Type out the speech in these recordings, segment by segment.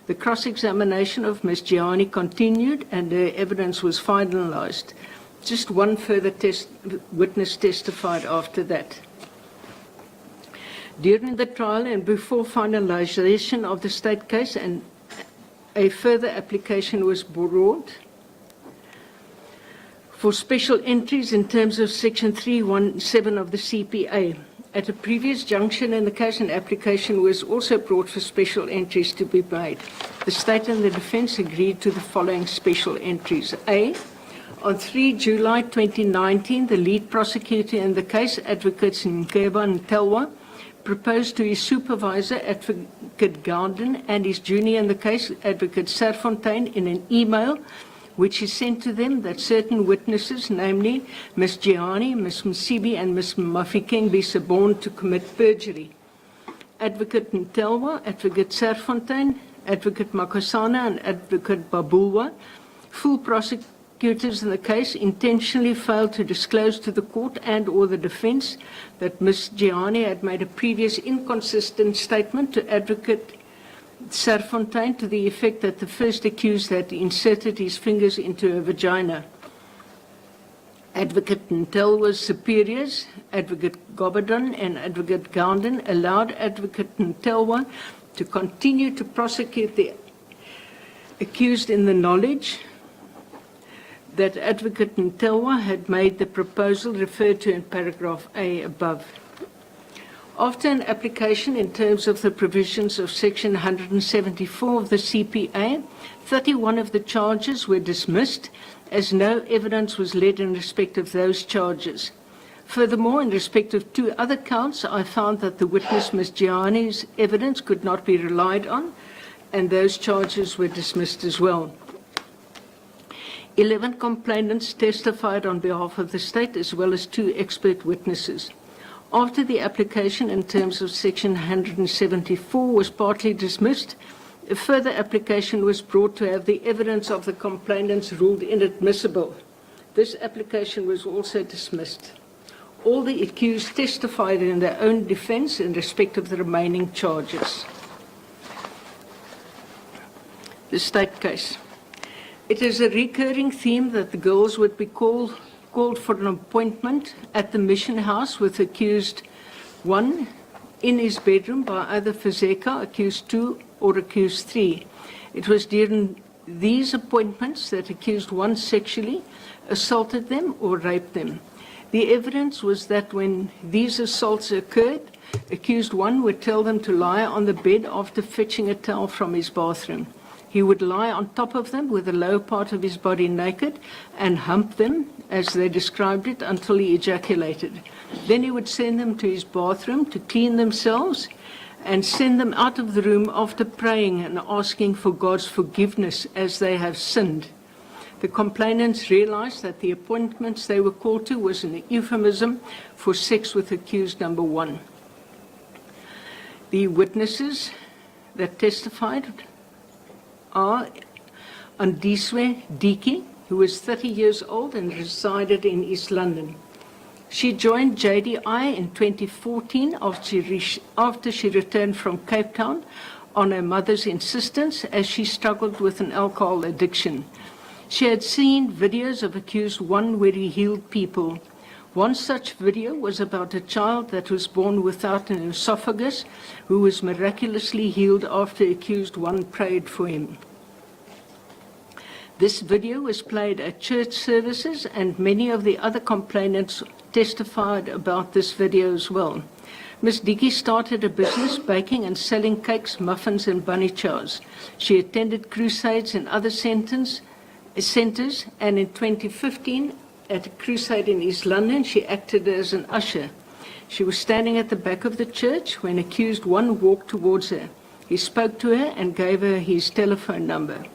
The cross-examination of Ms. Gianni continued and her evidence was finalized. Just one further witness testified after that. During the trial and before finalization of the state case, and a further application was brought for special entries in terms of Section 317 of the CPA. At a previous junction in the case, an application was also brought for special entries to be made. The state and the defence agreed to the following special entries. A. On 3 July 2019, the lead prosecutor in the case, Advocate Nkeba Ntelwa, proposed to his supervisor, Advocate Garden, and his junior in the case, Advocate Serfontein, in an email which he sent to them that certain witnesses, namely Ms. Gianni, Ms. Msibi, and Ms. Mafikeng, be suborned to commit perjury. Advocate Ntelwa, Advocate Serfontein, Advocate Makosana, and Advocate Babulwa, full prosecutors in the case, intentionally failed to disclose to the court and or the defence that Ms. Gianni had made a previous inconsistent statement to Advocate Serfontein to the effect that the first accused had inserted his fingers into her vagina. Advocate Ntelwa's superiors, Advocate Gobadon and Advocate Garden, allowed Advocate Ntelwa to continue to prosecute the accused in the knowledge that Advocate Ntelwa had made the proposal referred to in paragraph A above. After an application in terms of the provisions of Section 174 of the CPA, 31 of the charges were dismissed as no evidence was led in respect of those charges. Furthermore, in respect of 2 other counts, I found that the witness Ms. Gianni's evidence could not be relied on, and those charges were dismissed as well. 11 complainants testified on behalf of the state, as well as 2 expert witnesses. After the application in terms of Section 174 was partly dismissed, a further application was brought to have the evidence of the complainants ruled inadmissible. This application was also dismissed. All the accused testified in their own defence in respect of the remaining charges. The state case. It is a recurring theme that the girls would be called for an appointment at the mission house with accused 1 in his bedroom by either Fazeka, accused 2, or accused 3. It was during these appointments that accused 1 sexually assaulted them or raped them. The evidence was that when these assaults occurred, accused 1 would tell them to lie on the bed after fetching a towel from his bathroom. He would lie on top of them with the lower part of his body naked and hump them, as they described it, until he ejaculated. Then he would send them to his bathroom to clean themselves and send them out of the room after praying and asking for God's forgiveness as they have sinned. The complainants realized that the appointments they were called to was an euphemism for sex with accused number 1. The witnesses that testified are Andiswe Diki, who was 30 years old and resided in East London. She joined JDI in 2014 after she returned from Cape Town on her mother's insistence as she struggled with an alcohol addiction. She had seen videos of accused 1 where he healed people. One such video was about a child that was born without an esophagus who was miraculously healed after accused 1 prayed for him. This video was played at church services, and many of the other complainants testified about this video as well. Ms. Diki started a business baking and selling cakes, muffins, and bunny chows. She attended crusades in other centres, and in 2015, at a crusade in East London, she acted as an usher. She was standing at the back of the church when accused 1 walked towards her. He spoke to her and gave her his telephone number.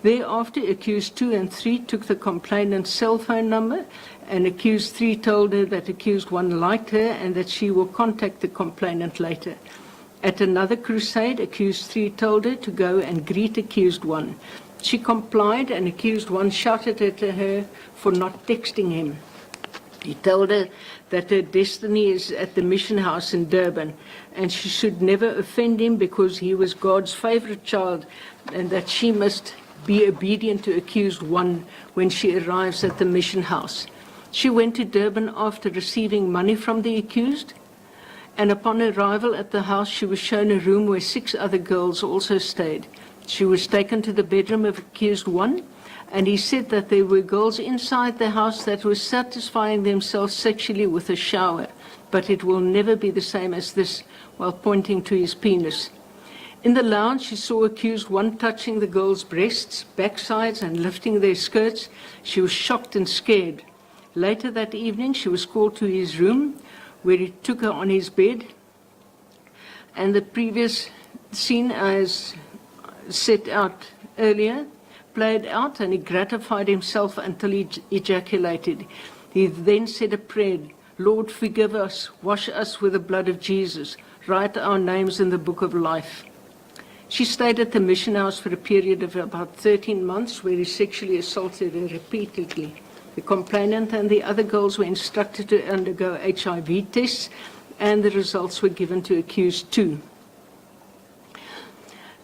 Thereafter, accused 2 and 3 took the complainant's cell phone number, and accused 3 told her that accused 1 liked her and that she will contact the complainant later. At another crusade, accused 3 told her to go and greet accused 1. She complied, and accused 1 shouted at her for not texting him. He told her that her destiny is at the mission house in Durban, and she should never offend him because he was God's favorite child, and that she must be obedient to accused one when she arrives at the mission house. She went to Durban after receiving money from the accused, and upon arrival at the house, she was shown a room where 6 other girls also stayed. She was taken to the bedroom of accused one, and he said that there were girls inside the house that were satisfying themselves sexually with a shower, but it will never be the same as this, while pointing to his penis. In the lounge, she saw accused one touching the girls' breasts, backsides, and lifting their skirts. She was shocked and scared. Later that evening, she was called to his room, where he took her on his bed, and the previous scene, as set out earlier, played out, and he gratified himself until he ejaculated. He then said a prayer, "Lord, forgive us, wash us with the blood of Jesus, write our names in the book of life." She stayed at the mission house for a period of about 13 months, where he sexually assaulted her repeatedly. The complainant and the other girls were instructed to undergo HIV tests, and the results were given to accused 2.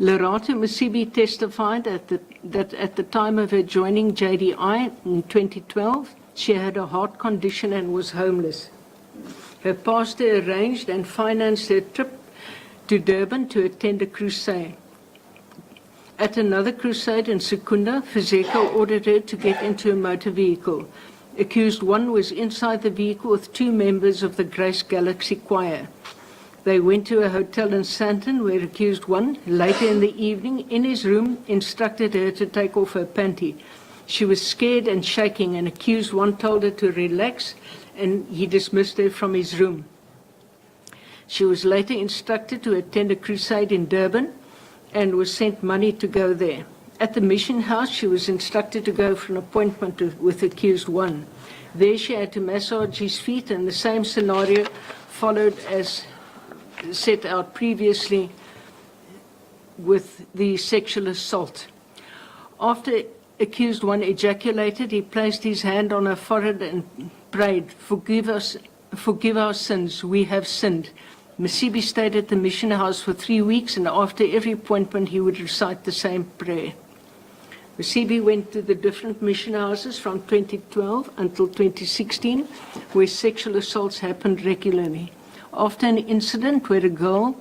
Lerato Masibi testified that at the time of her joining JDI in 2012, she had a heart condition and was homeless. Her pastor arranged and financed her trip to Durban to attend a crusade. At another crusade in Secunda, Fizeka ordered her to get into a motor vehicle. Accused one was inside the vehicle with 2 members of the Grace Galaxy Choir. They went to a hotel in Sandton, where accused one, later in the evening, in his room, instructed her to take off her panty. She was scared and shaking, and accused one told her to relax, and he dismissed her from his room. She was later instructed to attend a crusade in Durban and was sent money to go there. At the mission house, she was instructed to go for an appointment with accused one. There she had to massage his feet, and the same scenario followed as set out previously with the sexual assault. After accused one ejaculated, he placed his hand on her forehead and prayed, forgive our sins, we have sinned." Masibi stayed at the mission house for 3 weeks, and after every appointment he would recite the same prayer. Masibi went to the different mission houses from 2012 until 2016, where sexual assaults happened regularly. After an incident where a girl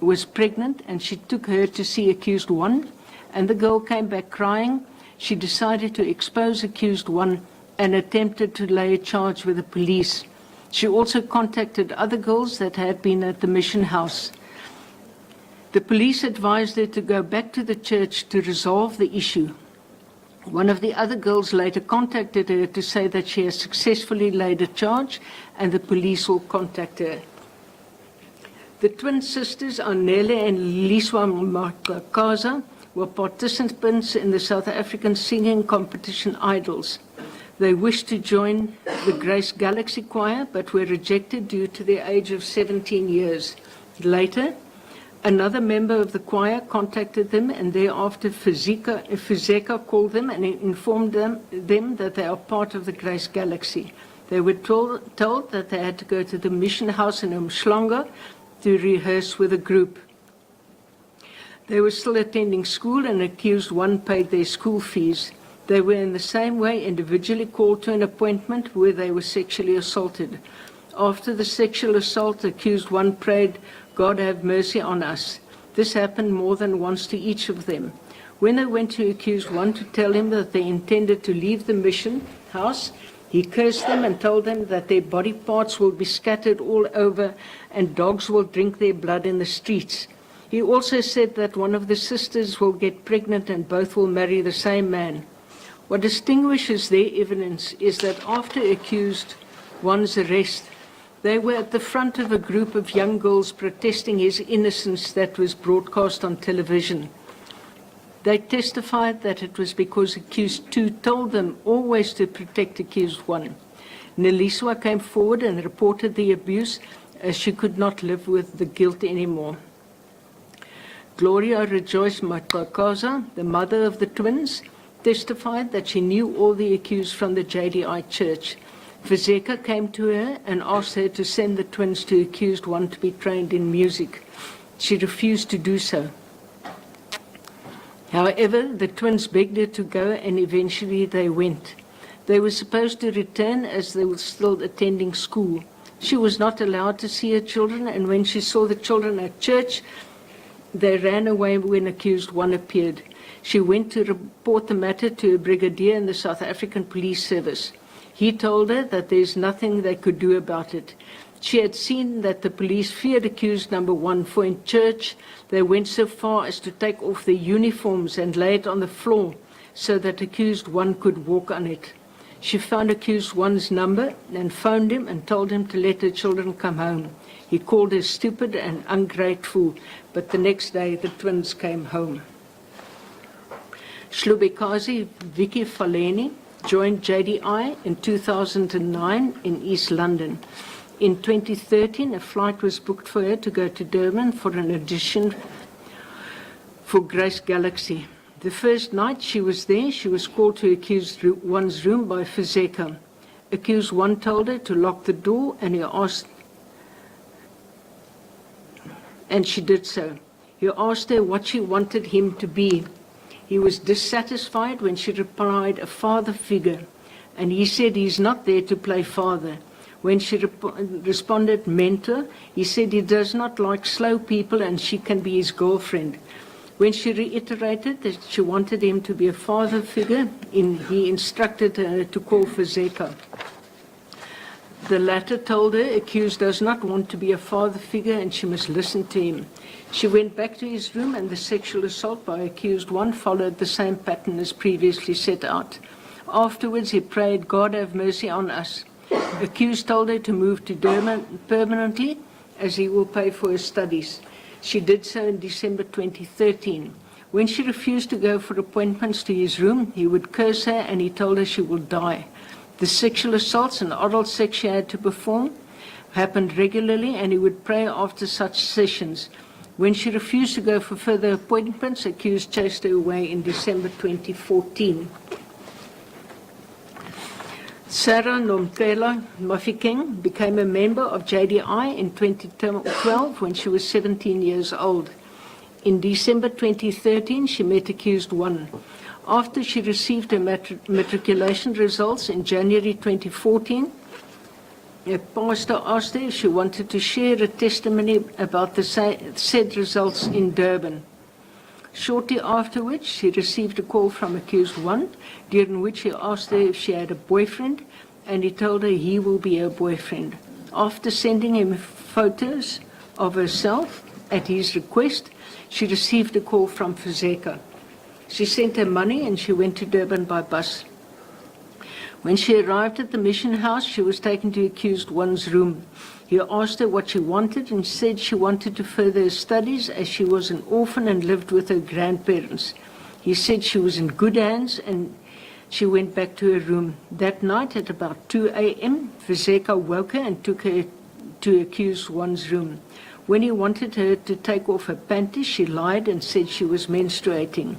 was pregnant and she took her to see accused one, and the girl came back crying, she decided to expose accused one and attempted to lay a charge with the police. She also contacted other girls that had been at the mission house. The police advised her to go back to the church to resolve the issue. One of the other girls later contacted her to say that she has successfully laid a charge and the police will contact her. The twin sisters, Anele and Liswa Makakaza, were participants in the South African singing competition Idols. They wished to join the Grace Galaxy Choir but were rejected due to their age of 17 years. Later, another member of the choir contacted them, and thereafter Fizeka called them and informed them that they are part of the Grace Galaxy. They were told that they had to go to the mission house in Umhlanga to rehearse with a group. They were still attending school, and accused one paid their school fees. They were in the same way individually called to an appointment where they were sexually assaulted. After the sexual assault, accused one prayed, "God have mercy on us." This happened more than once to each of them. When they went to accused one to tell him that they intended to leave the mission house, he cursed them and told them that their body parts will be scattered all over and dogs will drink their blood in the streets. He also said that one of the sisters will get pregnant and both will marry the same man. What distinguishes their evidence is that after accused one's arrest, they were at the front of a group of young girls protesting his innocence that was broadcast on television. They testified that it was because accused two told them always to protect accused one. Neliswa came forward and reported the abuse as she could not live with the guilt anymore. Gloria Rejoice Makakaza, the mother of the twins, testified that she knew all the accused from the JDI church. Fezeka came to her and asked her to send the twins to accused one to be trained in music. She refused to do so. However, the twins begged her to go, and eventually they went. They were supposed to return as they were still attending school. She was not allowed to see her children, and when she saw the children at church, they ran away when accused one appeared. She went to report the matter to a brigadier in the South African Police Service. He told her that there is nothing they could do about it. She had seen that the police feared accused number one, for in church they went so far as to take off their uniforms and lay it on the floor so that accused one could walk on it. She found accused one's number and phoned him and told him to let her children come home. He called her stupid and ungrateful, but the next day the twins came home. Shlubekazi Vicky Faleni joined JDI in 2009 in East London. In 2013, a flight was booked for her to go to Durban for an audition for Grace Galaxy. The first night she was there, she was called to accused one's room by Fezeka. Accused one told her to lock the door, and she did so. He asked her what she wanted him to be. He was dissatisfied when she replied, a father figure, and he said he's not there to play father. When she responded, mentor, he said he does not like slow people and she can be his girlfriend. When she reiterated that she wanted him to be a father figure, he instructed her to call Fezeka. The latter told her accused does not want to be a father figure and she must listen to him. She went back to his room, and the sexual assault by accused one followed the same pattern as previously set out. Afterwards, he prayed, God have mercy on us. Accused told her to move to Durban permanently, as he will pay for her studies. She did so in December 2013. When she refused to go for appointments to his room, he would curse her and he told her she will die. The sexual assaults and oral sex she had to perform happened regularly, and he would pray after such sessions. When she refused to go for further appointments, accused chased her away in December 2014. Sarah Nomkela Mafikeng became a member of JDI in 2012 when she was 17 years old. In December 2013, she met accused one. After she received her matriculation results in January 2014, a pastor asked her if she wanted to share a testimony about the said results in Durban. Shortly afterwards, she received a call from accused one, during which he asked her if she had a boyfriend, and he told her he will be her boyfriend. After sending him photos of herself at his request, she received a call from Fezeka. She sent her money and she went to Durban by bus. When she arrived at the mission house, she was taken to accused one's room. He asked her what she wanted and said she wanted to further her studies as she was an orphan and lived with her grandparents. He said she was in good hands and she went back to her room. That night at about 2 a.m., Fezeka woke her and took her to accused one's room. When he wanted her to take off her panties, she lied and said she was menstruating.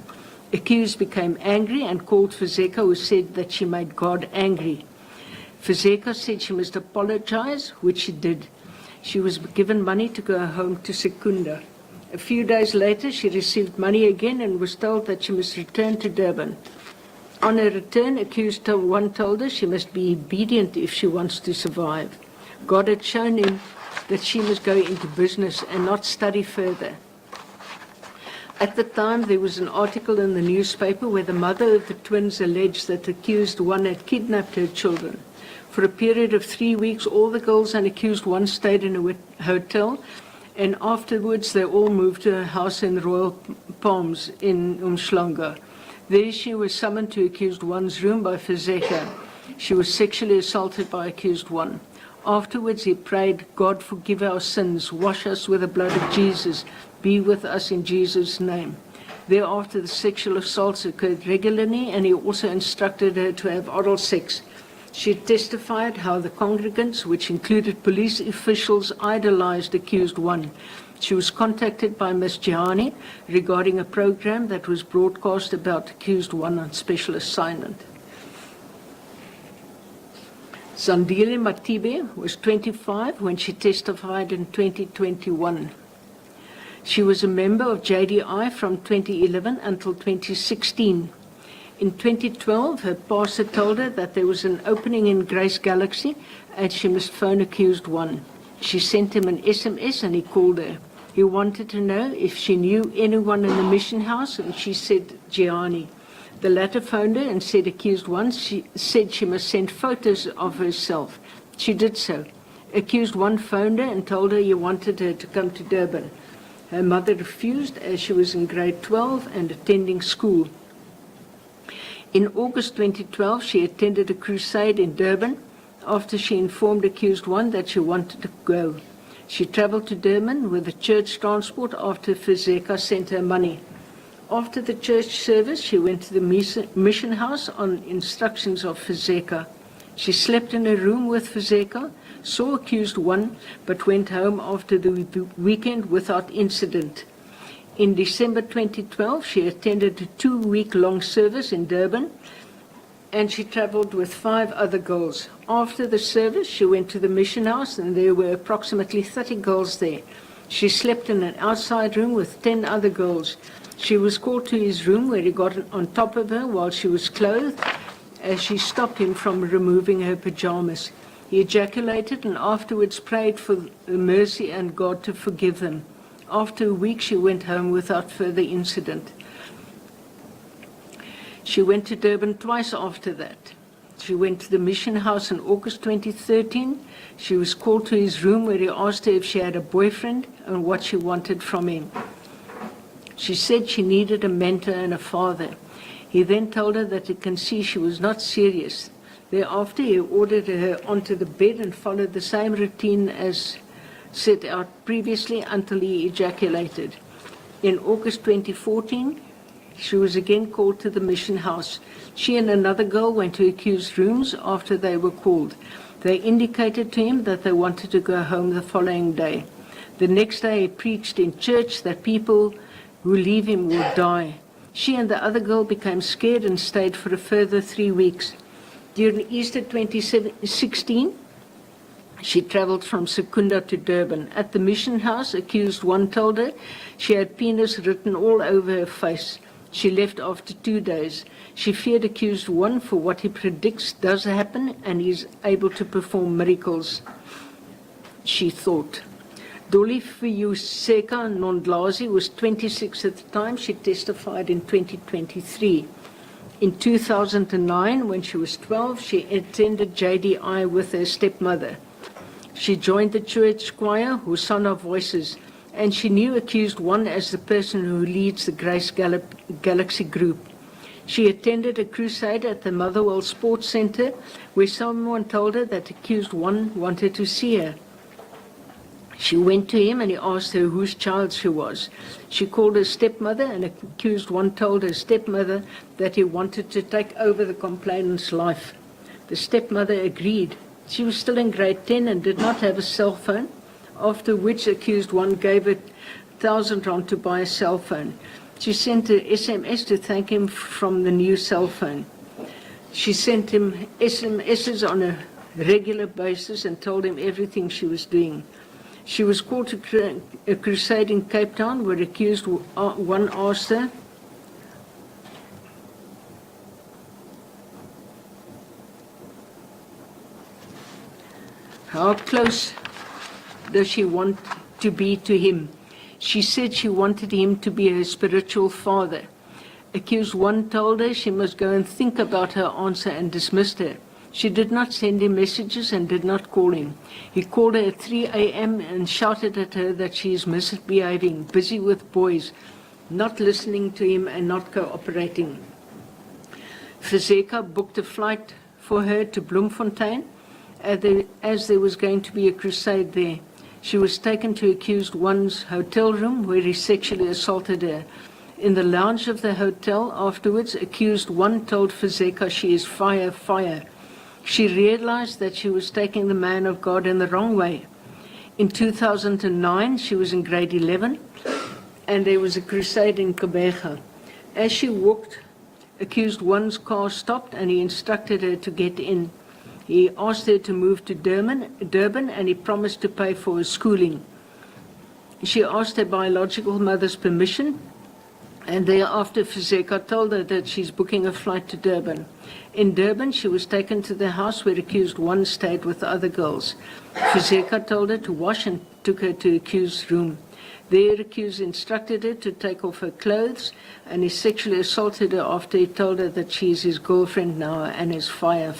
Accused became angry and called Fezeka, who said that she made God angry. Fezeka said she must apologize, which she did. She was given money to go home to Secunda. A few days later, she received money again and was told that she must return to Durban. On her return, accused one told her she must be obedient if she wants to survive. God had shown him that she must go into business and not study further. At the time, there was an article in the newspaper where the mother of the twins alleged that accused one had kidnapped her children. For a period of 3 weeks, all the girls and accused one stayed in a hotel, and afterwards they all moved to a house in Royal Palms in Umhlanga. There she was summoned to accused one's room by Fezeka. She was sexually assaulted by accused one. Afterwards he prayed, God forgive our sins, wash us with the blood of Jesus, be with us in Jesus' name. Thereafter the sexual assaults occurred regularly, and he also instructed her to have oral sex. She testified how the congregants, which included police officials, idolized accused one. She was contacted by Ms. Jihani regarding a program that was broadcast about accused one on special assignment. Zandile Matibe was 25 when she testified in 2021. She was a member of JDI from 2011 until 2016. In 2012, her pastor told her that there was an opening in Grace Galaxy and she must phone accused one. She sent him an SMS and he called her. He wanted to know if she knew anyone in the mission house, and she said Gianni. The latter phoned her and said accused one. She said she must send photos of herself. She did so. Accused one phoned her and told her he wanted her to come to Durban. Her mother refused as she was in grade 12 and attending school. In August 2012, she attended a crusade in Durban after she informed accused one that she wanted to go. She travelled to Durban with the church transport after Fezeka sent her money. After the church service, she went to the mission house on instructions of Fezeka. She slept in a room with Fezeka, saw accused one, but went home after the weekend without incident. In December 2012, she attended a 2-week-long service in Durban, and she travelled with 5 other girls. After the service, she went to the mission house, and there were approximately 30 girls there. She slept in an outside room with 10 other girls. She was called to his room, where he got on top of her while she was clothed, as she stopped him from removing her pajamas. He ejaculated and afterwards prayed for mercy and God to forgive them. After a week, she went home without further incident. She went to Durban twice after that. She went to the mission house in August 2013. She was called to his room, where he asked her if she had a boyfriend and what she wanted from him. She said she needed a mentor and a father. He then told her that he can see she was not serious. Thereafter, he ordered her onto the bed and followed the same routine as set out previously until he ejaculated. In August 2014, she was again called to the mission house. She and another girl went to accused rooms after they were called. They indicated to him that they wanted to go home the following day. The next day, he preached in church that people who leave him will die. She and the other girl became scared and stayed for a further 3 weeks. During Easter 2016, she travelled from Secunda to Durban. At the mission house, accused one told her she had penis written all over her face. She left after 2 days. She feared accused one for what he predicts does happen, and he is able to perform miracles, she thought. Dolly Fiyuseka Nondlazi was 26 at the time. She testified in 2023. In 2009, when she was 12, she attended JDI with her stepmother. She joined the church choir, Hosanna Voices, and she knew accused one as the person who leads the Grace Galaxy group. She attended a crusade at the Motherwell Sports Centre, where someone told her that accused one wanted to see her. She went to him and he asked her whose child she was. She called her stepmother, and accused one told her stepmother that he wanted to take over the complainant's life. The stepmother agreed. She was still in grade 10 and did not have a cell phone, after which accused one gave her 1,000 rand to buy a cell phone. She sent an SMS to thank him from the new cell phone. She sent him SMSs on a regular basis and told him everything she was doing. She was called to a crusade in Cape Town, where accused one asked her how close does she want to be to him. She said she wanted him to be her spiritual father. Accused one told her she must go and think about her answer and dismissed her. She did not send him messages and did not call him. He called her at 3 a.m. and shouted at her that she is misbehaving, busy with boys, not listening to him and not cooperating. Fezeka booked a flight for her to Bloemfontein, as there was going to be a crusade there. She was taken to accused one's hotel room, where he sexually assaulted her. In the lounge of the hotel afterwards, accused one told Fezeka she is fire, fire. She realized that she was taking the man of God in the wrong way. In 2009, she was in grade 11, and there was a crusade in Kebega. As she walked, accused one's car stopped, and he instructed her to get in. He asked her to move to Durban, and he promised to pay for her schooling. She asked her biological mother's permission, and thereafter Fezeka told her that she's booking a flight to Durban. In Durban, she was taken to the house where accused one stayed with the other girls. Fezeka told her to wash and took her to accused's room. There, accused instructed her to take off her clothes, and he sexually assaulted her after he told her that she is his girlfriend now and is fire.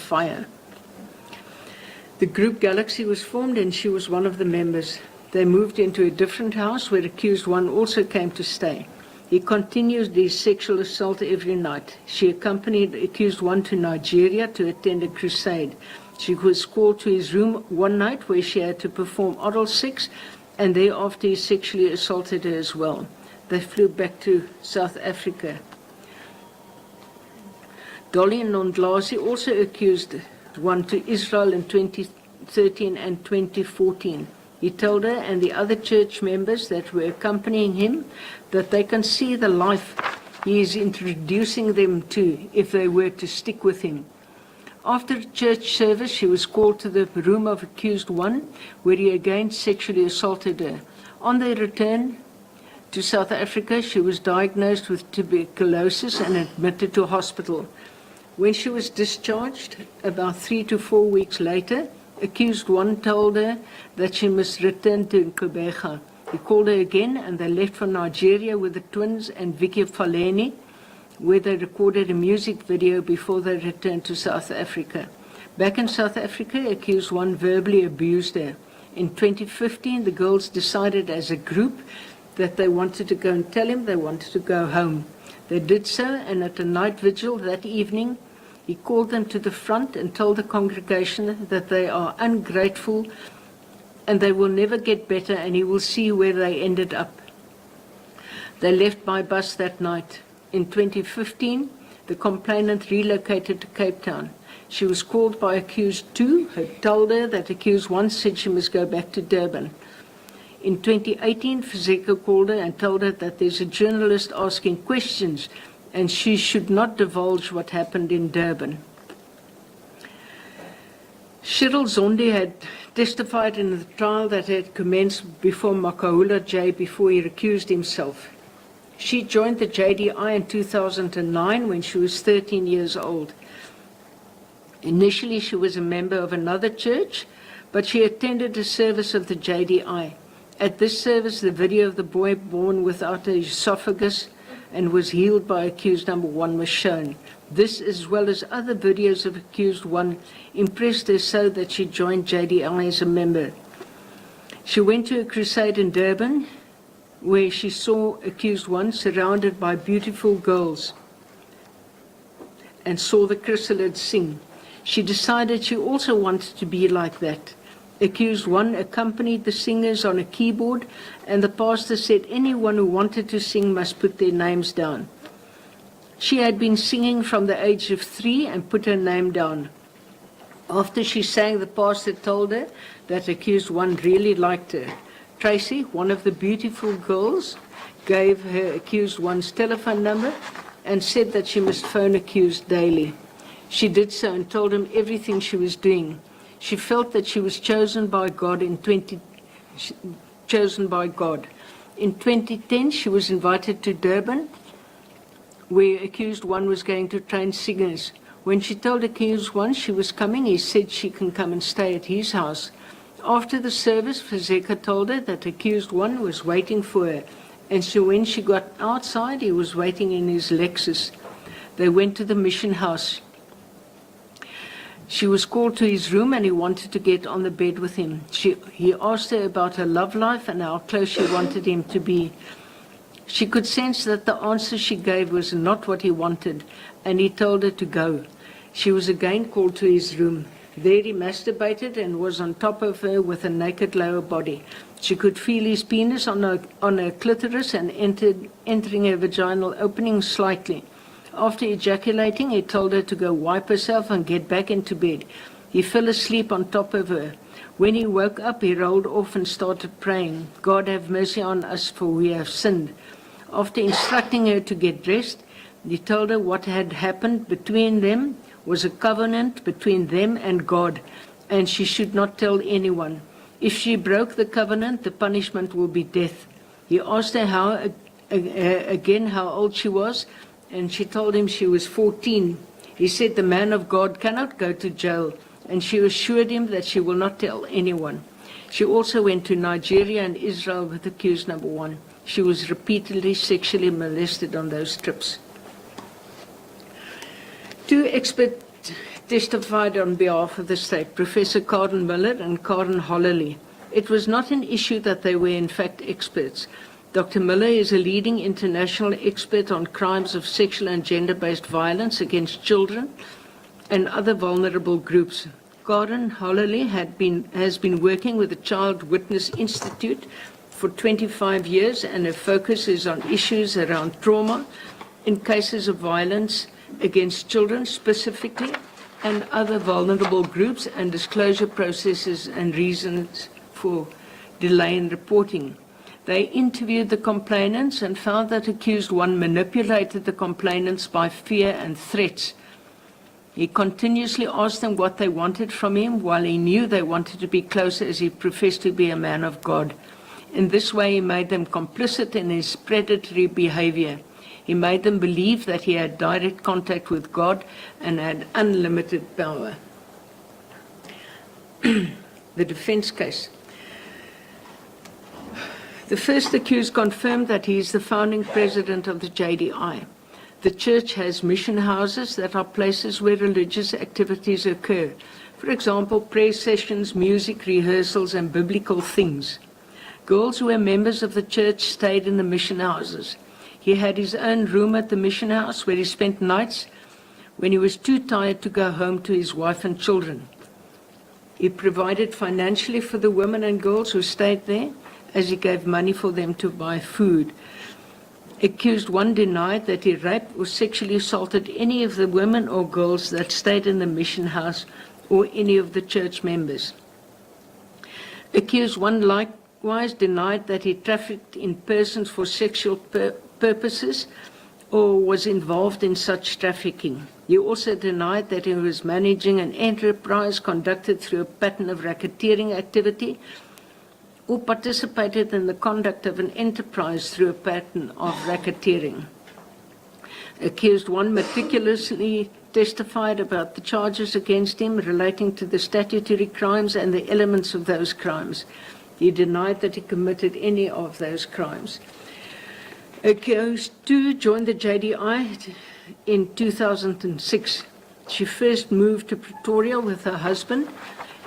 The group Galaxy was formed, and she was one of the members. They moved into a different house where accused one also came to stay. He continued his sexual assault every night. She accompanied accused one to Nigeria to attend a crusade. She was called to his room one night where she had to perform oral sex, and thereafter he sexually assaulted her as well. They flew back to South Africa. Dolly Nondlasi also accused one to Israel in 2013 and 2014. He told her and the other church members that were accompanying him that they can see the life he is introducing them to if they were to stick with him. After church service, she was called to the room of accused one, where he again sexually assaulted her. On their return to South Africa, she was diagnosed with tuberculosis and admitted to hospital. When she was discharged, about 3 to 4 weeks later, accused one told her that she must return to Nkubega. He called her again, and they left for Nigeria with the twins and Vicky Faleni, where they recorded a music video before they returned to South Africa. Back in South Africa, accused one verbally abused her. In 2015, the girls decided as a group that they wanted to go and tell him they wanted to go home. They did so, and at a night vigil that evening, he called them to the front and told the congregation that they are ungrateful and they will never get better, and he will see where they ended up. They left by bus that night. In 2015, the complainant relocated to Cape Town. She was called by accused 2, who told her that accused 1 said she must go back to Durban. In 2018, Fezeka called her and told her that there's a journalist asking questions and she should not divulge what happened in Durban. Cheryl Zondi had testified in the trial that had commenced before Makahula J before he recused himself. She joined the JDI in 2009 when she was 13 years old. Initially, she was a member of another church, but she attended a service of the JDI. At this service, the video of the boy born without an esophagus and was healed by accused number 1 was shown. This, as well as other videos of accused 1, impressed her so that she joined JDI as a member. She went to a crusade in Durban, where she saw accused 1 surrounded by beautiful girls and saw the chrysalids sing. She decided she also wanted to be like that. Accused 1 accompanied the singers on a keyboard, and the pastor said anyone who wanted to sing must put their names down. She had been singing from the age of 3 and put her name down. After she sang, the pastor told her that accused 1 really liked her. Tracy, one of the beautiful girls, gave her accused 1's telephone number and said that she must phone accused daily. She did so and told him everything she was doing. She felt that she was chosen by God. In 2010, she was invited to Durban, where accused 1 was going to train singers. When she told accused 1 she was coming, he said she can come and stay at his house. After the service, Fezeka told her that accused 1 was waiting for her, and so when she got outside, he was waiting in his Lexus. They went to the mission house. She was called to his room and he wanted to get on the bed with him. He asked her about her love life and how close she wanted him to be. She could sense that the answer she gave was not what he wanted, and he told her to go. She was again called to his room. There he masturbated and was on top of her with a naked lower body. She could feel his penis on her clitoris and entering her vaginal opening slightly. After ejaculating, he told her to go wipe herself and get back into bed. He fell asleep on top of her. When he woke up, he rolled off and started praying, "God have mercy on us, for we have sinned." After instructing her to get dressed, he told her what had happened between them was a covenant between them and God, and she should not tell anyone. If she broke the covenant, the punishment will be death. He asked her again how old she was, and she told him she was 14. He said the man of God cannot go to jail, and she assured him that she will not tell anyone. She also went to Nigeria and Israel with accused number 1. She was repeatedly sexually molested on those trips. 2 experts testified on behalf of the state, Professor Karen Miller and Karen Hollerley. It was not an issue that they were in fact experts. Dr. Miller is a leading international expert on crimes of sexual and gender-based violence against children and other vulnerable groups. Karen Hollerley has been working with the Child Witness Institute for 25 years, and her focus is on issues around trauma in cases of violence against children specifically, and other vulnerable groups, and disclosure processes and reasons for delay in reporting. They interviewed the complainants and found that accused 1 manipulated the complainants by fear and threats. He continuously asked them what they wanted from him, while he knew they wanted to be closer, as he professed to be a man of God. In this way, he made them complicit in his predatory behavior. He made them believe that he had direct contact with God and had unlimited power. The defense case. The first accused confirmed that he is the founding president of the JDI. The church has mission houses that are places where religious activities occur. For example, prayer sessions, music rehearsals, and biblical things. Girls who were members of the church stayed in the mission houses. He had his own room at the mission house where he spent nights when he was too tired to go home to his wife and children. He provided financially for the women and girls who stayed there, as he gave money for them to buy food. Accused 1 denied that he raped or sexually assaulted any of the women or girls that stayed in the mission house or any of the church members. Accused 1 likewise denied that he trafficked in persons for sexual purposes or was involved in such trafficking. He also denied that he was managing an enterprise conducted through a pattern of racketeering activity or participated in the conduct of an enterprise through a pattern of racketeering. Accused 1 meticulously testified about the charges against him relating to the statutory crimes and the elements of those crimes. He denied that he committed any of those crimes. Accused 2 joined the JDI in 2006. She first moved to Pretoria with her husband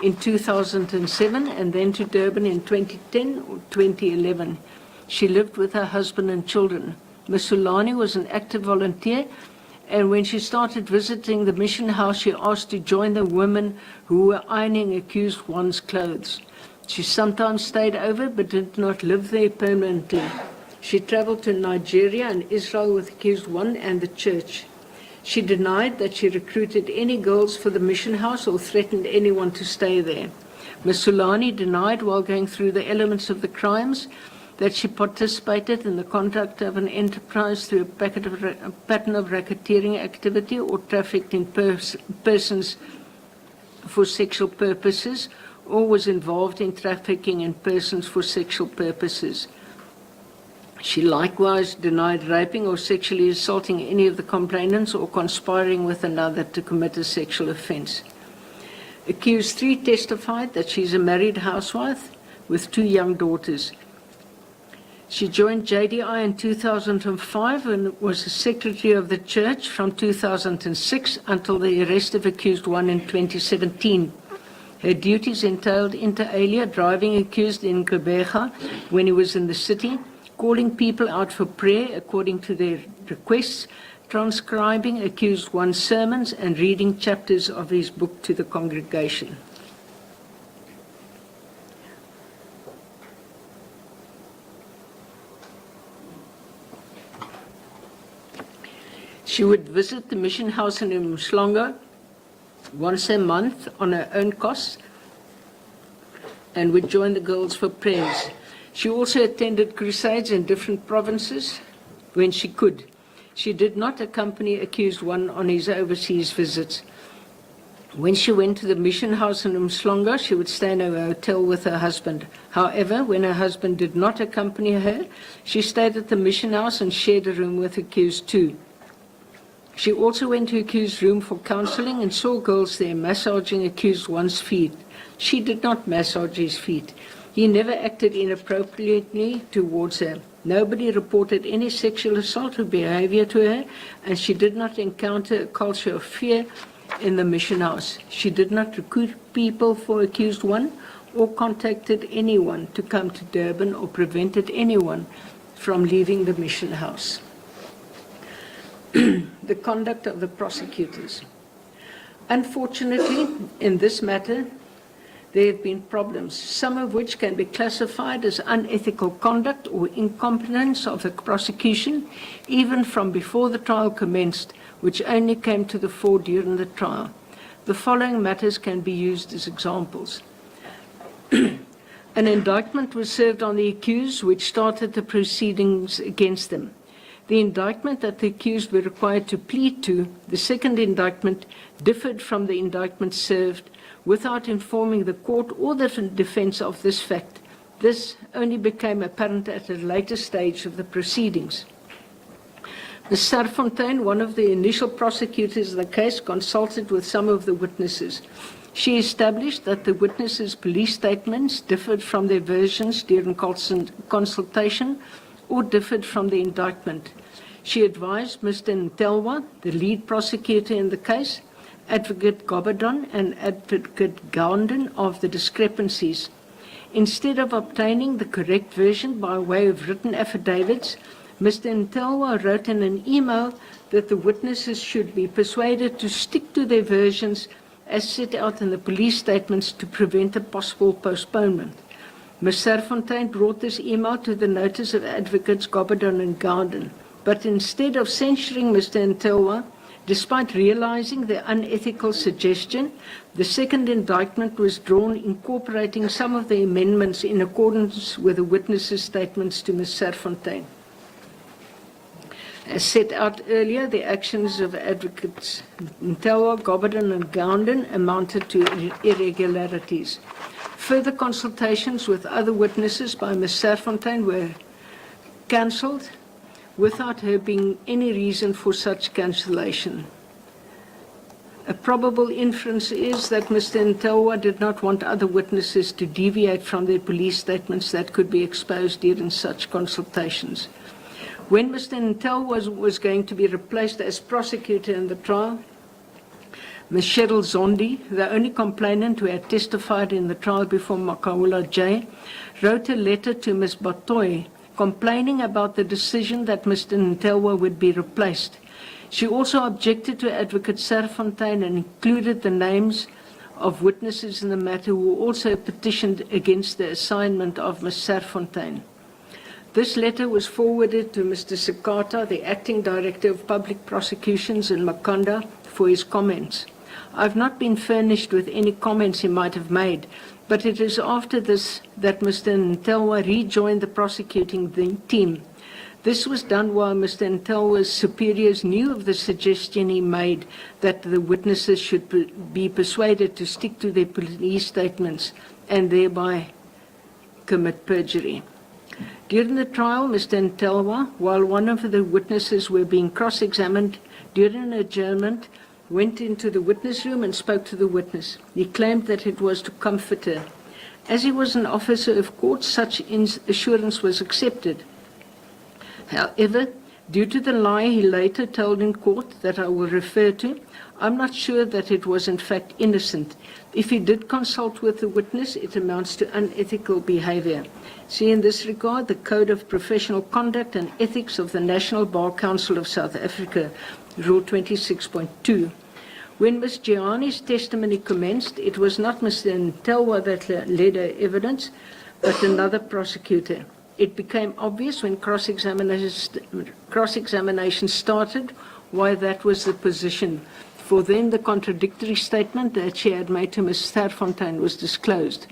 in 2007 and then to Durban in 2010 or 2011. She lived with her husband and children. Ms. Sulani was an active volunteer, and when she started visiting the mission house, she asked to join the women who were ironing accused 1's clothes. She sometimes stayed over but did not live there permanently. She traveled to Nigeria and Israel with accused 1 and the church. She denied that she recruited any girls for the mission house or threatened anyone to stay there. Ms. Sulani denied, while going through the elements of the crimes, that she participated in the conduct of an enterprise through a pattern of racketeering activity or trafficked in persons for sexual purposes, or was involved in trafficking in persons for sexual purposes. She likewise denied raping or sexually assaulting any of the complainants or conspiring with another to commit a sexual offense. Accused 3 testified that she is a married housewife with 2 young daughters. She joined JDI in 2005 and was the secretary of the church from 2006 until the arrest of accused 1 in 2017. Her duties entailed inter alia driving accused in Gqeberha when he was in the city, calling people out for prayer according to their requests, transcribing accused 1's sermons, and reading chapters of his book to the congregation. She would visit the mission house in Umhlanga once a month on her own costs and would join the girls for prayers. She also attended crusades in different provinces when she could. She did not accompany accused 1 on his overseas visits. When she went to the mission house in Umhlanga, she would stay in a hotel with her husband. However, when her husband did not accompany her, she stayed at the mission house and shared a room with accused 2. She also went to accused room for counseling and saw girls there massaging accused 1's feet. She did not massage his feet. He never acted inappropriately towards her. Nobody reported any sexual assault or behavior to her, and she did not encounter a culture of fear in the mission house. She did not recruit people for accused 1 or contacted anyone to come to Durban or prevented anyone from leaving the mission house. The conduct of the prosecutors. Unfortunately, in this matter, there have been problems, some of which can be classified as unethical conduct or incompetence of the prosecution, even from before the trial commenced, which only came to the fore during the trial. The following matters can be used as examples. An indictment was served on the accused, which started the proceedings against them. The indictment that the accused were required to plead to, the second indictment, differed from the indictment served without informing the court or the defense of this fact. This only became apparent at a later stage of the proceedings. Ms. Serfontein, one of the initial prosecutors in the case, consulted with some of the witnesses. She established that the witnesses' police statements differed from their versions during consultation or differed from the indictment. She advised Mr. Ntelwa, the lead prosecutor in the case, Advocate Gobadon and Advocate Gownden of the discrepancies. Instead of obtaining the correct version by way of written affidavits, Mr. Ntelwa wrote in an email that the witnesses should be persuaded to stick to their versions as set out in the police statements to prevent a possible postponement. Ms. Serfontein brought this email to the notice of Advocates Gobadon and Gownden, but instead of censuring Mr. Ntelwa, despite realizing the unethical suggestion, the second indictment was drawn incorporating some of the amendments in accordance with the witnesses' statements to Ms. Serfontein. As set out earlier, the actions of Advocates Ntelwa, Gobadon and Gownden amounted to irregularities. Further consultations with other witnesses by Ms. Serfontein were cancelled without there being any reason for such cancellation. A probable inference is that Mr. Ntelwa did not want other witnesses to deviate from their police statements that could be exposed during such consultations. When Mr. Ntelwa was going to be replaced as prosecutor in the trial, Ms. Cheryl Zondi, the only complainant who had testified in the trial before Makaula J, wrote a letter to Ms. Batoy complaining about the decision that Mr. Ntelwa would be replaced. She also objected to Advocate Serfontein and included the names of witnesses in the matter who also petitioned against the assignment of Ms. Serfontein. This letter was forwarded to Mr. Sikata, the Acting Director of Public Prosecutions in Makhanda, for his comments. I've not been furnished with any comments he might have made, but it is after this that Mr. Ntelwa rejoined the prosecuting team. This was done while Mr. Ntelwa's superiors knew of the suggestion he made that the witnesses should be persuaded to stick to their police statements and thereby commit perjury. During the trial, Mr. Ntelwa, while one of the witnesses were being cross-examined during an adjournment, went into the witness room and spoke to the witness. He claimed that it was to comfort her. As he was an officer of court, such assurance was accepted. However, due to the lie he later told in court that I will refer to, I'm not sure that it was in fact innocent. If he did consult with the witness, it amounts to unethical behavior. See in this regard the Code of Professional Conduct and Ethics of the National Bar Council of South Africa, Rule 26.2. When Ms. Gianni's testimony commenced, it was not Mr. Ntelwa that led her evidence, but another prosecutor. It became obvious when cross-examination started why that was the position. For then the contradictory statement that she had made to Ms. Serfontein was disclosed.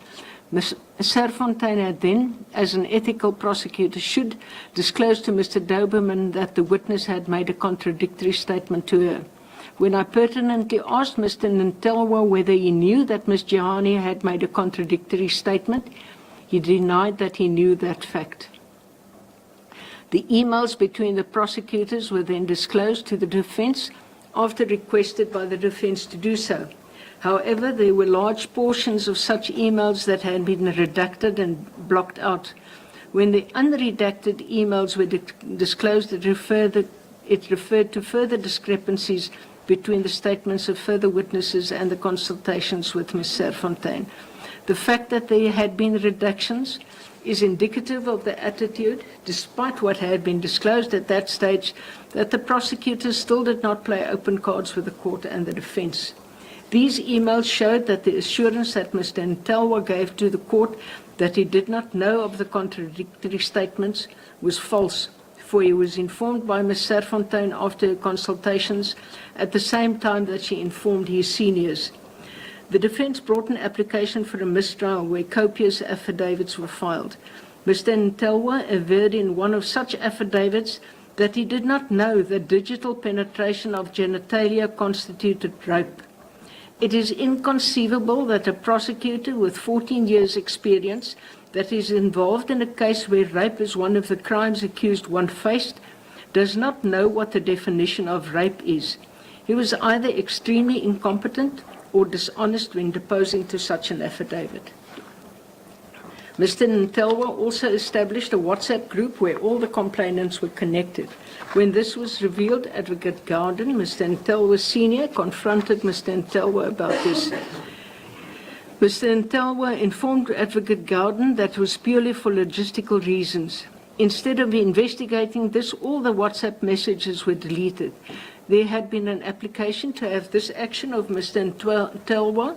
Ms. Serfontein had then, as an ethical prosecutor, should disclose to Mr. Doberman that the witness had made a contradictory statement to her. When I pertinently asked Mr. Ntelwa whether he knew that Ms. Jehani had made a contradictory statement, he denied that he knew that fact. The emails between the prosecutors were then disclosed to the defense after requested by the defense to do so. However, there were large portions of such emails that had been redacted and blocked out. When the unredacted emails were disclosed, it referred to further discrepancies between the statements of further witnesses and the consultations with Ms. Serfontein. The fact that there had been redactions is indicative of the attitude, despite what had been disclosed at that stage, that the prosecutors still did not play open cards with the court and the defense. These emails showed that the assurance that Mr. Ntelwa gave to the court that he did not know of the contradictory statements was false, for he was informed by Ms. Serfontein after consultations at the same time that she informed his seniors. The defense brought an application for a mistrial where copious affidavits were filed. Mr. Ntelwa averred in one of such affidavits that he did not know that digital penetration of genitalia constituted rape. It is inconceivable that a prosecutor with 14 years' experience that is involved in a case where rape is one of the crimes accused one faced does not know what the definition of rape is. He was either extremely incompetent or dishonest when deposing to such an affidavit. Mr. Ntelwa also established a WhatsApp group where all the complainants were connected. When this was revealed, Advocate Garden, Mr. Ntelwa Sr., confronted Mr. Ntelwa about this. Mr. Ntelwa informed Advocate Garden that it was purely for logistical reasons. Instead of investigating this, all the WhatsApp messages were deleted. There had been an application to have this action of Mr. Ntelwa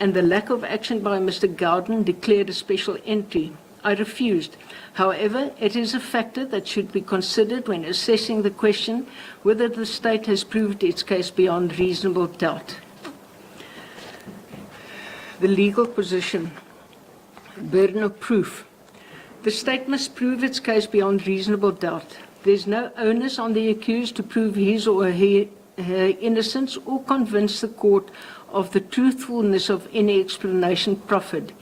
and the lack of action by Mr. Garden declared a special entry. I refused. However, it is a factor that should be considered when assessing the question whether the state has proved its case beyond reasonable doubt. The legal position, burden of proof. The state must prove its case beyond reasonable doubt. There's no onus on the accused to prove his or her innocence or convince the court of the truthfulness of any explanation proffered.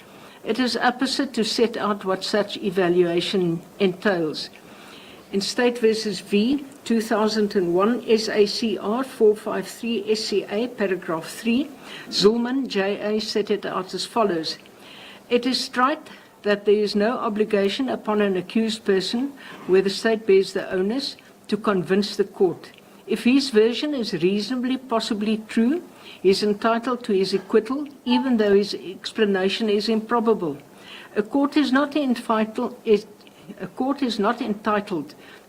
It is opposite to set out what such evaluation entails. In State v. V, 2001, SACR 453 SCA, paragraph 3, Zulman, J.A. set it out as follows. It is right that there is no obligation upon an accused person, where the state bears the onus, to convince the court. If his version is reasonably possibly true, he is entitled to his acquittal, even though his explanation is improbable. A court is not entitled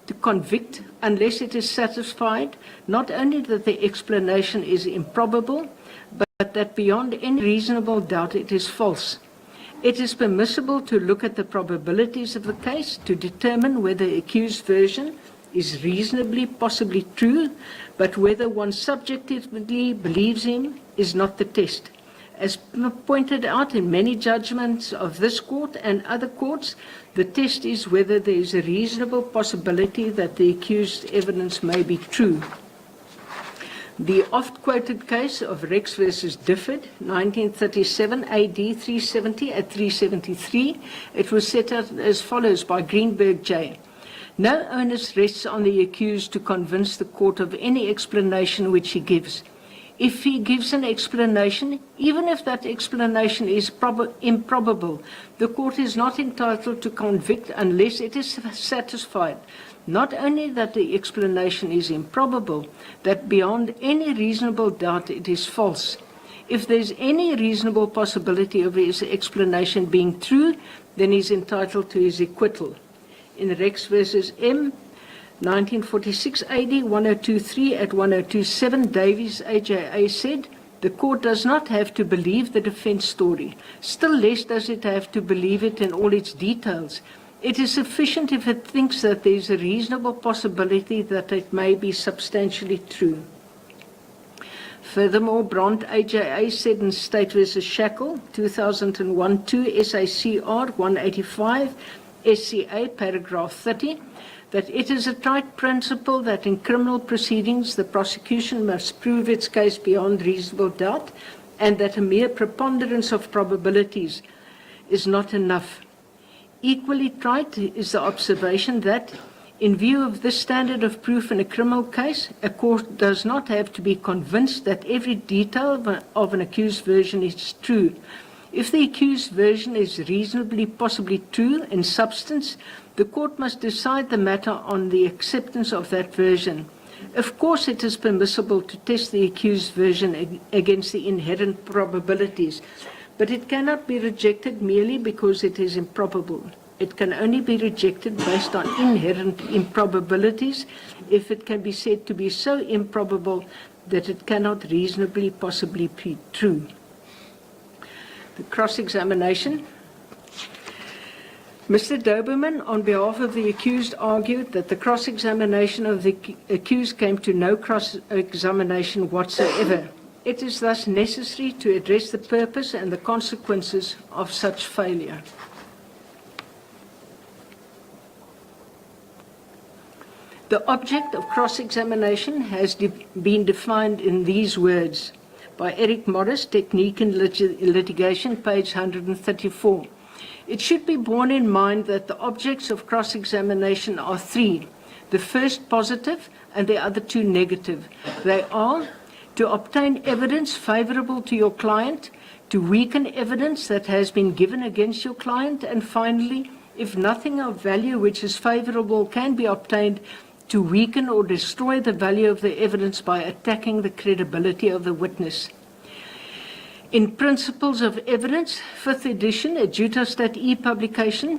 to convict unless it is satisfied not only that the explanation is improbable, but that beyond any reasonable doubt it is false. It is permissible to look at the probabilities of the case to determine whether the accused version is reasonably possibly true, but whether one subjectively believes him is not the test. As pointed out in many judgments of this court and other courts, the test is whether there is a reasonable possibility that the accused's evidence may be true. The oft-quoted case of Rex versus Difford, 1937 AD 370 at 373, it was set out as follows by Greenberg J. No onus rests on the accused to convince the court of any explanation which he gives. If he gives an explanation, even if that explanation is improbable, the court is not entitled to convict unless it is satisfied not only that the explanation is improbable, that beyond any reasonable doubt it is false. If there's any reasonable possibility of his explanation being true, then he's entitled to his acquittal. In Rex versus M, 1946 AD 1023 at 1027, Davies AJA said, the court does not have to believe the defense story. Still less does it have to believe it in all its details. It is sufficient if it thinks that there is a reasonable possibility that it may be substantially true. Furthermore, Brandt AJA said in State v. Shackle, 2001-2 SACR 185, SCA, paragraph 30, that it is a trite principle that in criminal proceedings the prosecution must prove its case beyond reasonable doubt, and that a mere preponderance of probabilities is not enough. Equally trite is the observation that, in view of this standard of proof in a criminal case, a court does not have to be convinced that every detail of an accused version is true. If the accused version is reasonably possibly true in substance, the court must decide the matter on the acceptance of that version. Of course, it is permissible to test the accused version against the inherent probabilities, but it cannot be rejected merely because it is improbable. It can only be rejected based on inherent improbabilities if it can be said to be so improbable that it cannot reasonably possibly be true. The cross-examination. Mr. Doberman, on behalf of the accused, argued that the cross-examination of the accused came to no cross-examination whatsoever. It is thus necessary to address the purpose and the consequences of such failure. The object of cross-examination has been defined in these words by Eric Morris, Technique in Litigation, page 134. It should be borne in mind that the objects of cross-examination are three, the first positive and the other two negative. They are to obtain evidence favorable to your client, to weaken evidence that has been given against your client, and finally, if nothing of value which is favorable can be obtained, to weaken or destroy the value of the evidence by attacking the credibility of the witness. In Principles of Evidence, 5th edition, Adjutastat E publication,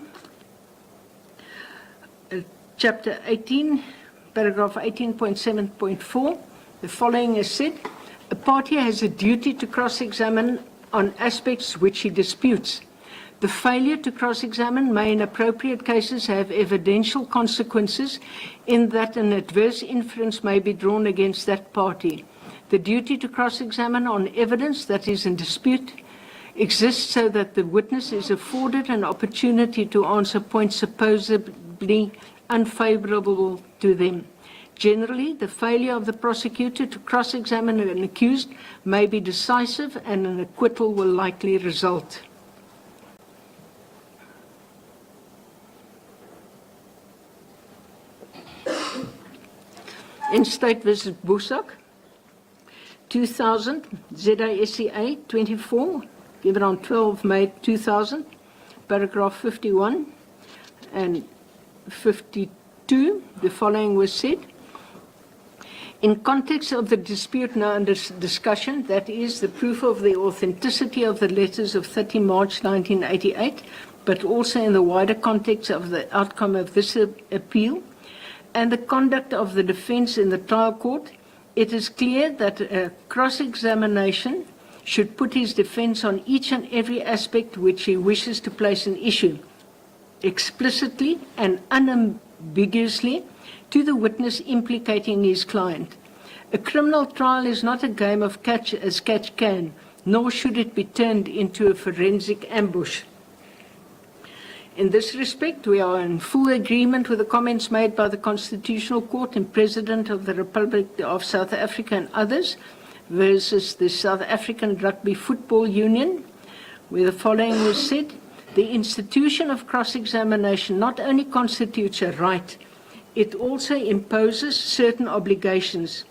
chapter 18, paragraph 18.7.4, the following is said: a party has a duty to cross-examine on aspects which he disputes. The failure to cross-examine may in appropriate cases have evidential consequences in that an adverse inference may be drawn against that party. The duty to cross-examine on evidence that is in dispute exists so that the witness is afforded an opportunity to answer points supposedly unfavorable to them. Generally, the failure of the prosecutor to cross-examine an accused may be decisive and an acquittal will likely result. In State v. Boesak, 2000, ZASCA 24, given on 12 May 2000, paragraph 51 and 52, the following was said: in context of the dispute now under discussion, that is, the proof of the authenticity of the letters of 30 March 1988, but also in the wider context of the outcome of this appeal, and the conduct of the defense in the trial court, it is clear that a cross-examination should put his defense on each and every aspect which he wishes to place an issue, explicitly and unambiguously, to the witness implicating his client. A criminal trial is not a game of catch as catch can, nor should it be turned into a forensic ambush. In this respect, we are in full agreement with the comments made by the Constitutional Court and President of the Republic of South Africa and others versus the South African Rugby Football Union, where the following was said: the institution of cross-examination not only constitutes a right, it also imposes certain obligations.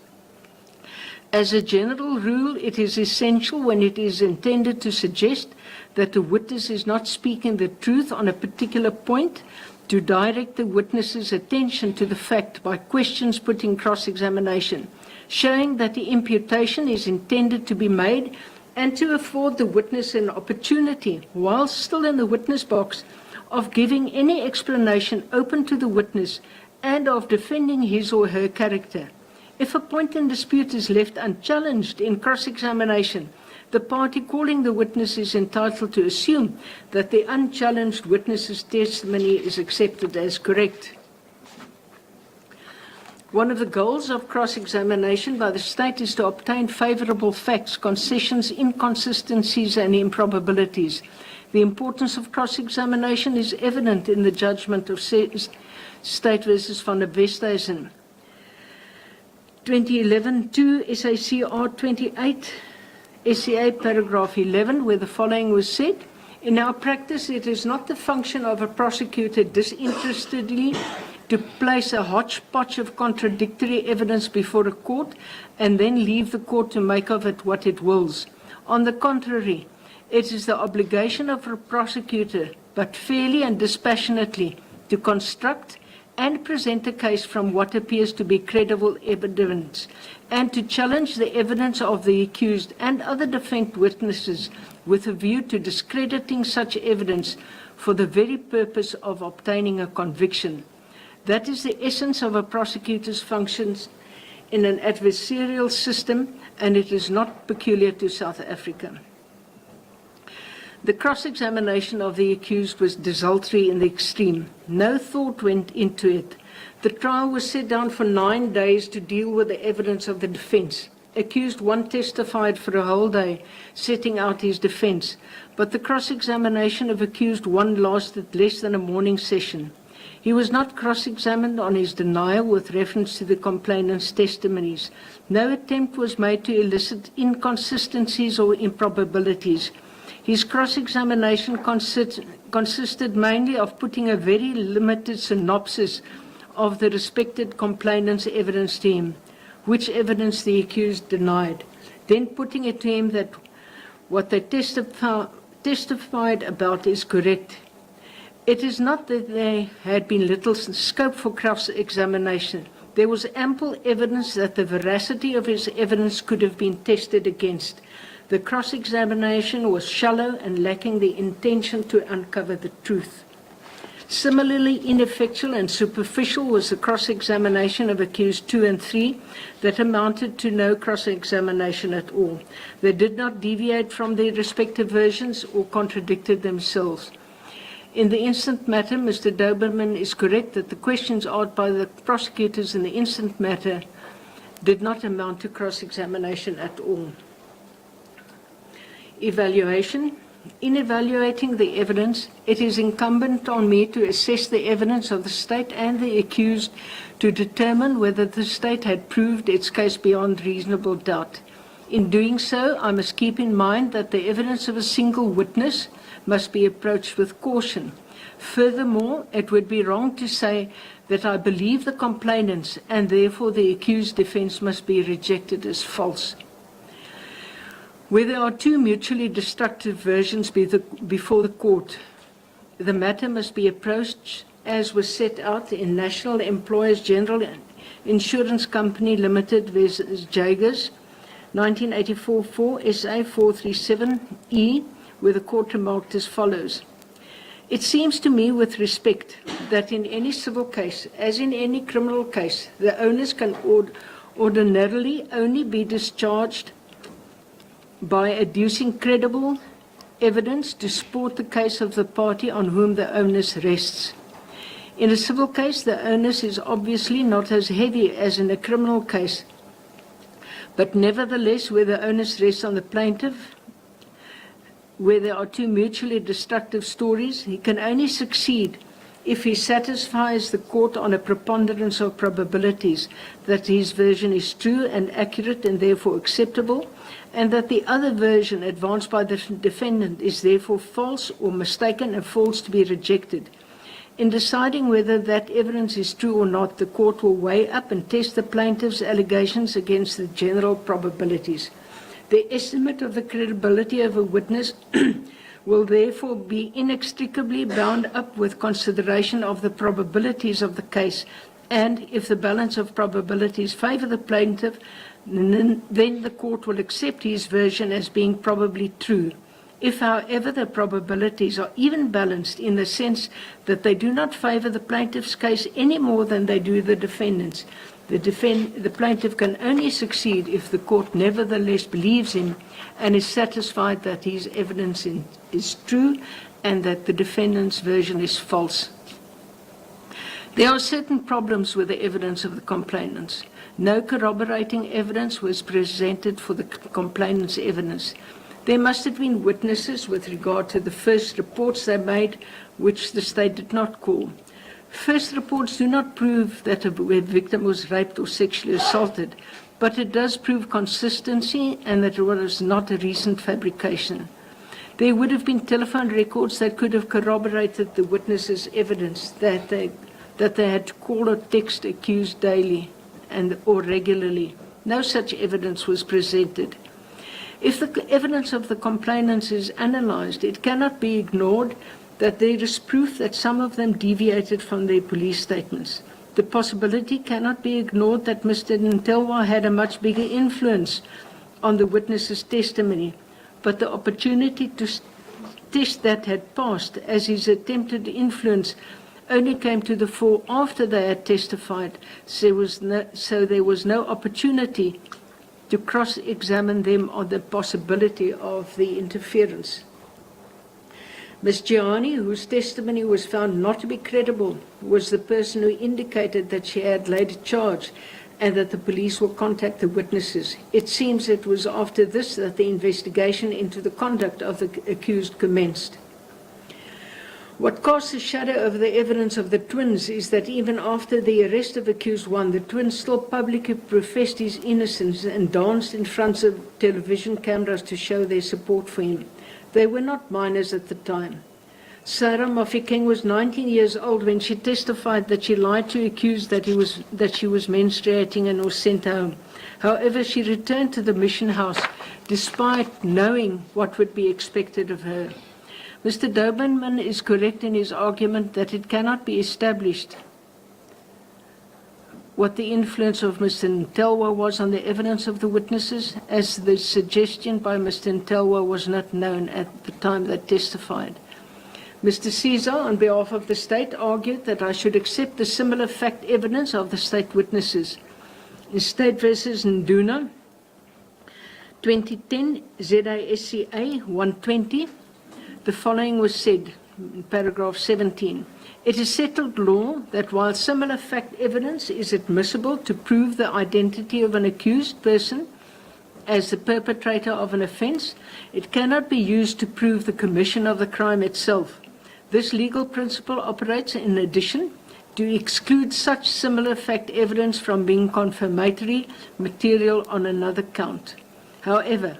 As a general rule, it is essential when it is intended to suggest that the witness is not speaking the truth on a particular point, to direct the witness's attention to the fact by questions put in cross-examination, showing that the imputation is intended to be made, and to afford the witness an opportunity, while still in the witness box, of giving any explanation open to the witness and of defending his or her character. If a point in dispute is left unchallenged in cross-examination, the party calling the witness is entitled to assume that the unchallenged witness's testimony is accepted as correct. One of the goals of cross-examination by the state is to obtain favorable facts, concessions, inconsistencies, and improbabilities. The importance of cross-examination is evident in the judgment of State versus van der Westhuizen. 2011, 2 SACR 28, SCA paragraph 11, where the following was said: in our practice, it is not the function of a prosecutor disinterestedly to place a hodgepodge of contradictory evidence before a court and then leave the court to make of it what it wills. On the contrary, it is the obligation of a prosecutor, but fairly and dispassionately, to construct and present a case from what appears to be credible evidence, and to challenge the evidence of the accused and other defense witnesses with a view to discrediting such evidence for the very purpose of obtaining a conviction. That is the essence of a prosecutor's functions in an adversarial system, and it is not peculiar to South Africa. The cross-examination of the accused was desultory in the extreme. No thought went into it. The trial was set down for 9 days to deal with the evidence of the defense. Accused 1 testified for a whole day, setting out his defense, but the cross-examination of accused 1 lasted less than a morning session. He was not cross-examined on his denial with reference to the complainant's testimonies. No attempt was made to elicit inconsistencies or improbabilities. His cross-examination consisted mainly of putting a very limited synopsis of the respected complainant's evidence to him, which evidence the accused denied, then putting it to him that what they testified about is correct. It is not that there had been little scope for cross-examination. There was ample evidence that the veracity of his evidence could have been tested against. The cross-examination was shallow and lacking the intention to uncover the truth. Similarly ineffectual and superficial was the cross-examination of accused 2 and 3 that amounted to no cross-examination at all. They did not deviate from their respective versions or contradicted themselves. In the instant matter, Mr. Doberman is correct that the questions asked by the prosecutors in the instant matter did not amount to cross-examination at all. Evaluation. In evaluating the evidence, it is incumbent on me to assess the evidence of the state and the accused to determine whether the state had proved its case beyond reasonable doubt. In doing so, I must keep in mind that the evidence of a single witness must be approached with caution. Furthermore, it would be wrong to say that I believe the complainants and therefore the accused defense must be rejected as false. Where there are 2 mutually destructive versions before the court, the matter must be approached as was set out in National Employers General Insurance Company Limited versus Jaggers, 1984-4 SA 437E, where the court remarked as follows: it seems to me with respect that in any civil case, as in any criminal case, the onus can ordinarily only be discharged by adducing credible evidence to support the case of the party on whom the onus rests. In a civil case, the onus is obviously not as heavy as in a criminal case, but nevertheless, where the onus rests on the plaintiff, where there are 2 mutually destructive stories, he can only succeed if he satisfies the court on a preponderance of probabilities that his version is true and accurate and therefore acceptable, and that the other version advanced by the defendant is therefore false or mistaken and falls to be rejected. In deciding whether that evidence is true or not, the court will weigh up and test the plaintiff's allegations against the general probabilities. The estimate of the credibility of a witness will therefore be inextricably bound up with consideration of the probabilities of the case, and if the balance of probabilities favor the plaintiff, then the court will accept his version as being probably true. If, however, the probabilities are even balanced in the sense that they do not favor the plaintiff's case any more than they do the defendant's, the plaintiff can only succeed if the court nevertheless believes him and is satisfied that his evidence is true and that the defendant's version is false. There are certain problems with the evidence of the complainants. No corroborating evidence was presented for the complainant's evidence. There must have been witnesses with regard to the first reports they made, which the state did not call. First reports do not prove that a victim was raped or sexually assaulted, but it does prove consistency and that it was not a recent fabrication. There would have been telephone records that could have corroborated the witnesses' evidence that they had to call or text accused daily or regularly. No such evidence was presented. If the evidence of the complainants is analyzed, it cannot be ignored that there is proof that some of them deviated from their police statements. The possibility cannot be ignored that Mr. Ntelwa had a much bigger influence on the witness's testimony, but the opportunity to test that had passed, as his attempted influence only came to the fore after they had testified, so there was no opportunity to cross-examine them on the possibility of the interference. Ms. Gianni, whose testimony was found not to be credible, was the person who indicated that she had laid a charge and that the police will contact the witnesses. It seems it was after this that the investigation into the conduct of the accused commenced. What casts a shadow over the evidence of the twins is that even after the arrest of accused one, the twins still publicly professed his innocence and danced in front of television cameras to show their support for him. They were not minors at the time. Sarah Mofokeng was 19 years old when she testified that she lied to accuse that she was menstruating and was sent home. However, she returned to the mission house despite knowing what would be expected of her. Mr. Doberman is correct in his argument that it cannot be established what the influence of Mr. Ntelwa was on the evidence of the witnesses, as the suggestion by Mr. Ntelwa was not known at the time they testified. Mr. Caesar, on behalf of the state, argued that I should accept the similar fact evidence of the state witnesses. In State versus Nduna, 2010, ZASCA 120, the following was said in paragraph 17. It is settled law that while similar fact evidence is admissible to prove the identity of an accused person as the perpetrator of an offence, it cannot be used to prove the commission of the crime itself. This legal principle operates in addition to exclude such similar fact evidence from being confirmatory material on another count. However,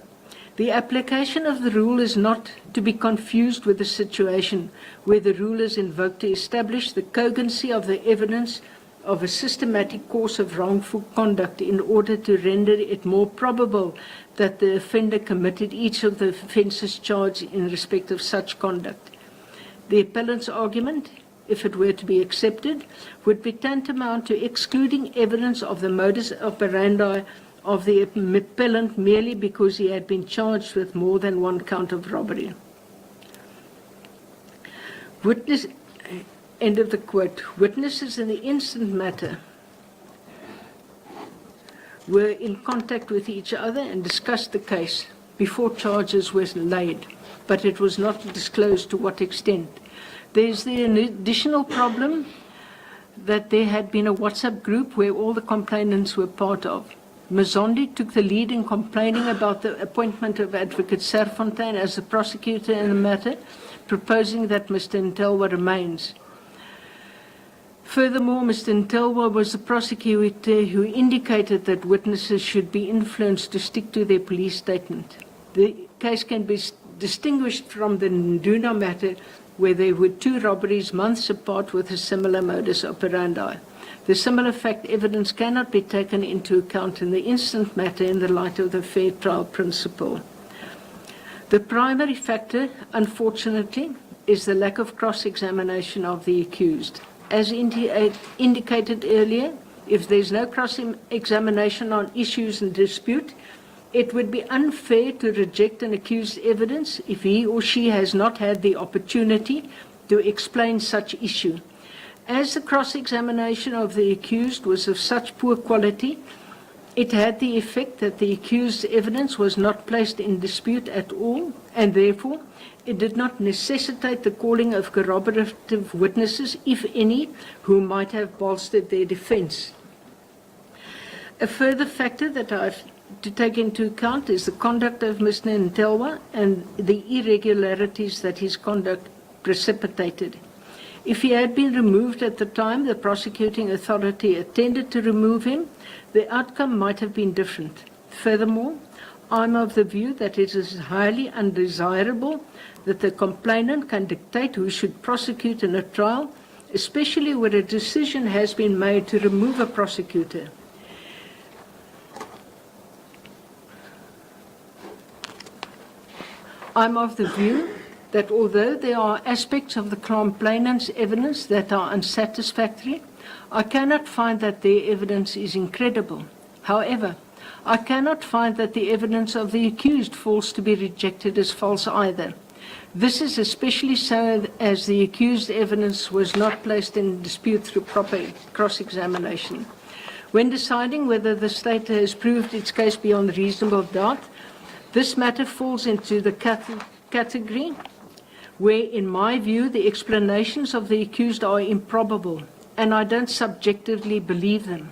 the application of the rule is not to be confused with a situation where the rule is invoked to establish the cogency of the evidence of a systematic course of wrongful conduct in order to render it more probable that the offender committed each of the offences charged in respect of such conduct. The appellant's argument, if it were to be accepted, would be tantamount to excluding evidence of the modus operandi of the appellant merely because he had been charged with more than one count of robbery. End of the quote. Witnesses in the instant matter were in contact with each other and discussed the case before charges were laid, but it was not disclosed to what extent. There's the additional problem that there had been a WhatsApp group where all the complainants were part of. Mazondi took the lead in complaining about the appointment of Advocate Serfontein as the prosecutor in the matter, proposing that Mr. Ntelwa remains. Furthermore, Mr. Ntelwa was the prosecutor who indicated that witnesses should be influenced to stick to their police statement. The case can be distinguished from the Nduna matter, where there were two robberies months apart with a similar modus operandi. The similar fact evidence cannot be taken into account in the instant matter in the light of the fair trial principle. The primary factor, unfortunately, is the lack of cross-examination of the accused. As indicated earlier, if there's no cross-examination on issues in dispute, it would be unfair to reject an accused's evidence if he or she has not had the opportunity to explain such issue. As the cross-examination of the accused was of such poor quality, it had the effect that the accused's evidence was not placed in dispute at all, and therefore it did not necessitate the calling of corroborative witnesses, if any, who might have bolstered their defense. A further factor that I have to take into account is the conduct of Mr. Ntelwa and the irregularities that his conduct precipitated. If he had been removed at the time the prosecuting authority intended to remove him, the outcome might have been different. Furthermore, I'm of the view that it is highly undesirable that the complainant can dictate who should prosecute in a trial, especially where a decision has been made to remove a prosecutor. I'm of the view that although there are aspects of the complainant's evidence that are unsatisfactory, I cannot find that their evidence is incredible. However, I cannot find that the evidence of the accused falls to be rejected as false either. This is especially so as the accused evidence was not placed in dispute through proper cross-examination. When deciding whether the state has proved its case beyond reasonable doubt, this matter falls into the category where, in my view, the explanations of the accused are improbable, and I don't subjectively believe them.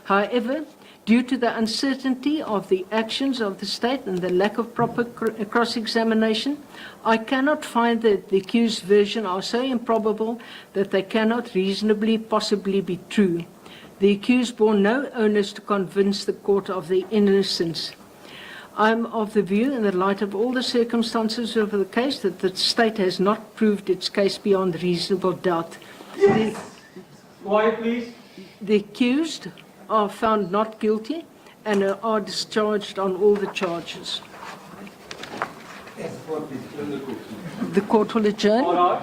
However, due to the uncertainty of the actions of the state and the lack of proper cross-examination, I cannot find that the accused version are so improbable that they cannot reasonably possibly be true. The accused bore no onus to convince the court of their innocence. I'm of the view, in the light of all the circumstances of the case, that the state has not proved its case beyond reasonable doubt. Yes. Quiet, please. The accused are found not guilty and are discharged on all the charges. The court will adjourn. All right.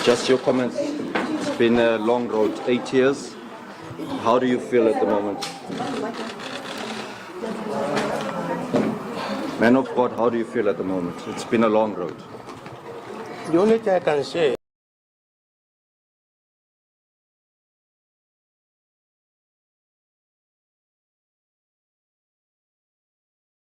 Just your comments. It's been a long road, 8 years. How do you feel at the moment? Man of God, how do you feel at the moment? It's been a long road. The only thing I can say